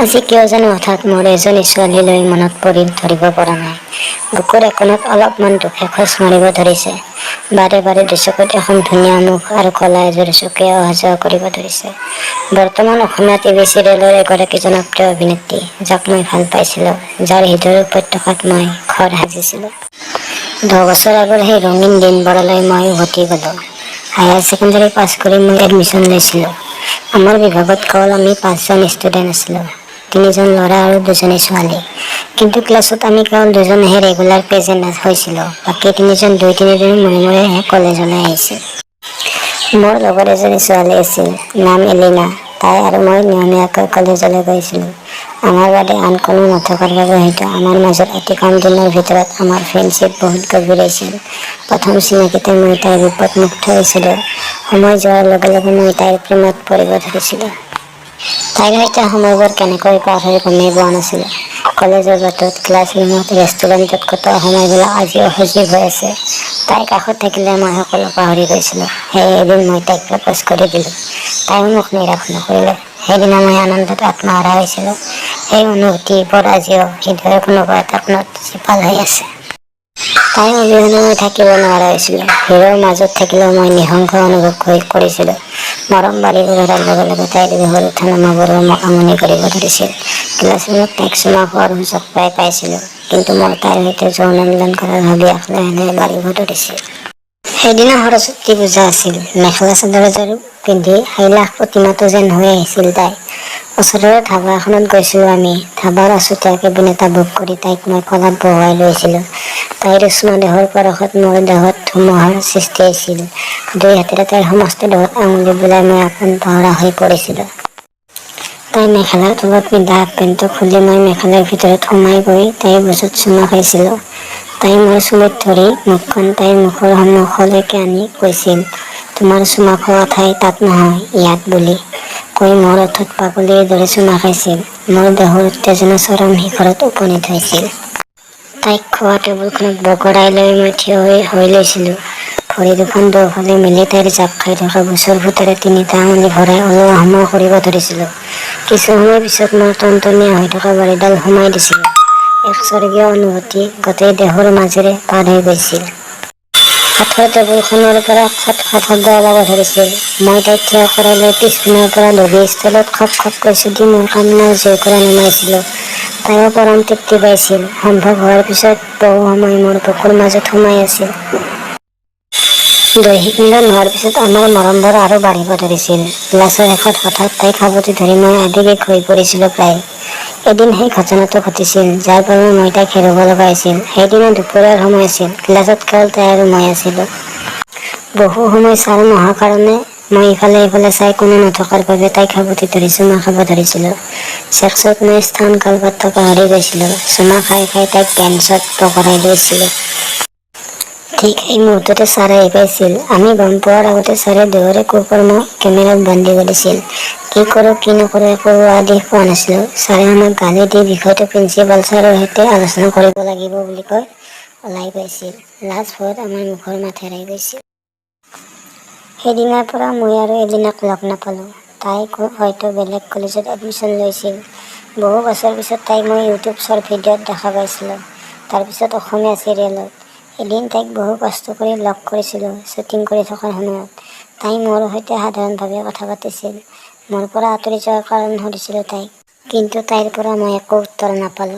আজি কিয় জানো হঠাৎ মোৰ এজনী ছোৱালীলৈ মনত পৰিল, ধৰিব পৰা নাই। বুকুৰ একোণত অলপমান দুখে খোজ মাৰিব ধৰিছে। বাৰে বাৰে দুচকুত এখন ধুনীয়া মুখ আৰু কলা এযোৰ চকুৱে অহা যোৱা কৰিব ধৰিছে। বৰ্তমান অসমীয়া টিভি চিৰিয়েলৰ এগৰাকী জনপ্ৰিয় অভিনেত্ৰী, যাক মই ভাল পাইছিলোঁ, যাৰ হৃদয়ৰ উপত্যকাত মই ঘৰ সাজিছিলোঁ। 10 বছৰ আগৰ সেই ৰঙীন দিনবোৰলৈ মই উভতি গ'লোঁ। হায়াৰ ছেকেণ্ডাৰী পাছ কৰি মই এডমিশ্যন লৈছিলোঁ। আমাৰ বিভাগত কেৱল আমি 5জন ষ্টুডেণ্ট আছিলোঁ, 3জন ল'ৰা আৰু 2জনী ছোৱালী। কিন্তু ক্লাছত আমি কেৱল 2জনেহে ৰেগুলাৰ প্ৰেজেণ্ট হৈছিলোঁ। বাকী 3জন 2-3 দিনৰ মূৰে মূৰেহে কলেজলৈ আহিছিল। মোৰ লগত এজনী ছোৱালী আছিল, নাম এলিনা। তাই আৰু মই নিয়মীয়াকৈ কলেজলৈ গৈছিলোঁ। আমাৰ বাদে আন কোনো নথকাৰ বাবে হয়তো আমাৰ মাজত অতি কম দিনৰ ভিতৰত আমাৰ ফ্ৰেণ্ডশ্বিপ বহুত গভীৰ হৈছিল। প্ৰথম চিনাকিতে মই তাইৰ ৰূপত মুগ্ধ হৈছিলোঁ। সময় যোৱাৰ লগে লগে মই তাইৰ প্ৰেমত পৰিব ধৰিছিলোঁ। তাইৰ সৈতে সময়বোৰ কেনেকৈ পাৰ হৈ গমেই পোৱা নাছিলোঁ। কলেজৰ বাটত, ক্লাছৰুমত, ৰেষ্টুৰেণ্টত কটোৱা সময়বিলাক আজিও সজীৱ হৈ আছে। তাইৰ কাষত থাকিলে মই সকলো পাহৰি গৈছিলোঁ। সেয়ে এদিন মই তাইক প্ৰপ'জ কৰি দিলোঁ। তাইও মোক নিৰাশ নকৰিলে। সেইদিনা মই আনন্দত আত্মহাৰা হৈছিলোঁ। সেই অনুভূতিবোৰ আজিও হৃদয়ৰ কোনোবা এটা কোণত জীপাল হৈ আছে। তাই অবিহনে মই থাকিব নোৱাৰা হৈছিলোঁ। ভিৰৰ মাজত থাকিলেও মই নিঃসংগ অনুভৱ কৰিছিলোঁ। মৰম বাঢ়ি বঢ়াৰ লগে লগে তাইৰ দেহৰ উঠা-নমাবোৰেও মোক আমনি কৰিব ধৰিছিল। ক্লাছৰুমত তাইক চুমা খোৱাৰ সুযোগ পাইছিলোঁ, কিন্তু মোৰ তাইৰ সৈতে যৌন মিলন কৰাৰ হাবিয়াস লাহে লাহে বাঢ়িব ধৰিছিল। সেইদিনা সৰস্বতী পূজা আছিল। মেখেলা-চাদৰযোৰ পিন্ধি কৈলাশ প্ৰতিমাতো যেন হৈ আহিছিল তাই। ওচৰৰে ধাবা এখনত গৈছিলোঁ আমি। ধাবাৰ আছুতীয়া কেবিন এটা বুক কৰি তাইক মই কোলাত বহুৱাই লৈছিলোঁ। তাইৰ উষ্ণ দেহৰ পৰশত মোৰ দেহত ধুমুহাৰ সৃষ্টি হৈছিল। দুই হাতেৰে তাইৰ সমস্ত দেহত আঙুলি বুলাই মই আপোন পাহৰা হৈ পৰিছিলোঁ। তাই মেখেলাৰ তলত পিন্ধা হাফ পেণ্টটো খুলি মই মেখেলাৰ ভিতৰত সোমাই গৈ তাইৰ বুকুত চুমা খাইছিলোঁ। তাই মোৰ চুলিত ধৰি মুখখন তাইৰ মুখৰ সন্মুখলৈকে আনি কৈছিল, "তোমাৰ চুমা খোৱা ঠাই তাত নহয়, ইয়াত" বুলি কৈ মোৰ ওঠত পাগলীৰ দৰে চুমা খাইছিল। মোৰ দেহৰ উত্তেজনা চৰম শিখৰত উপনীত হৈছিল। তাইক খোৱা টেবুলখনত বগৰাই লৈ মই থিয় হৈ লৈছিলোঁ। ভৰি দুখন দুয়োফালে মেলি তাইৰ জাপ খাই থকা বুকুৰ ভিতৰত 3টা আঙুলি ভৰাই ওলোৱা-সোমোৱা কৰিব ধৰিছিলোঁ। কিছু সময় পিছত মোৰ টনটনীয়া হৈ থকা ভৰিডাল সোমাই দিছিলোঁ। এক স্বৰ্গীয় অনুভূতি গোটেই দেহৰ মাজেৰে পাৰ হৈ গৈছিল। কাঠৰ টেবুলখনৰ পৰা খট খট শব্দ ওলাব ধৰিছিল। মই তাইক থিয় কৰাই লৈ পিছপিনৰ পৰা দবি ষ্টাইলত খপ খপকৈ চুটি মোৰ কাণৰ জেউকোৰা নুমাইছিলোঁ। তাইও পৰম তৃপ্তি পাইছিল। সম্ভৱ হোৱাৰ পিছত বহু সময় মোৰ বুকুৰ মাজত সোমাই আছিল। দৈহিক মিলন হোৱাৰ পিছত আমাৰ মৰমবোৰ আৰু বাঢ়িব ধৰিছিল। ক্লাছৰ শেষত হঠাৎ তাইক সাৱটি ধৰি মই আৱেগিক হৈ পৰিছিলোঁ প্ৰায়। এদিন সেই ঘটনাটো ঘটিছিল, যাৰ বাবে মই তাইক হেৰুৱাব লগা হৈছিল। সেইদিনা দুপৰীয়াৰ সময় আছিল। ক্লাছত কেৱল তাই আৰু মই আছিলোঁ। বহু সময় ছাৰ নোহোৱাৰ কাৰণে মই ইফালে সিফালে চাই কোনো নথকাৰ বাবে তাইক সাৱটি ধৰি চুমা খাব ধৰিছিলোঁ। ছেক্সত মই স্থান কাল-পাত্ৰ পাহৰি গৈছিলোঁ। চুমা খাই খাই তাইক বেঞ্চত বগৰাই লৈছিলোঁ। ঠিক সেই মুহূৰ্ততে ছাৰ আহি পাইছিল। আমি গম পোৱাৰ আগতে ছাৰে দুয়োৰে কুকৰ্ম কেমেৰাত বন্দী কৰিছিল। কি কৰোঁ কি নকৰোঁ একো আদেশ পোৱা নাছিলোঁ। ছাৰে আমাক গালি দি বিষয়টো প্ৰিন্সিপাল ছাৰৰ সৈতে আলোচনা কৰিব লাগিব বুলি কৈ ওলাই গৈছিল। লাজ ভয়ত আমাৰ মুখৰ মাত হেৰাই গৈছিল। সেইদিনাৰ পৰা মই আৰু এলিনাক লগ নাপালোঁ। তাই হয়তো বেলেগ কলেজত এডমিশ্যন লৈছিল। বহু বছৰ পিছত তাইক মই ইউটিউব শ্বৰ্ট ভিডিঅ'ত দেখা পাইছিলোঁ, তাৰপিছত অসমীয়া চিৰিয়েলত। এদিন তাইক বহু কষ্ট কৰি লগ কৰিছিলোঁ শ্বুটিং কৰি থকাৰ সময়ত। তাই মোৰ সৈতে সাধাৰণভাৱে কথা পাতিছিল। মোৰ পৰা আঁতৰি যোৱাৰ কাৰণ সুধিছিলোঁ তাইক, কিন্তু তাইৰ পৰা মই একো উত্তৰ নাপালোঁ।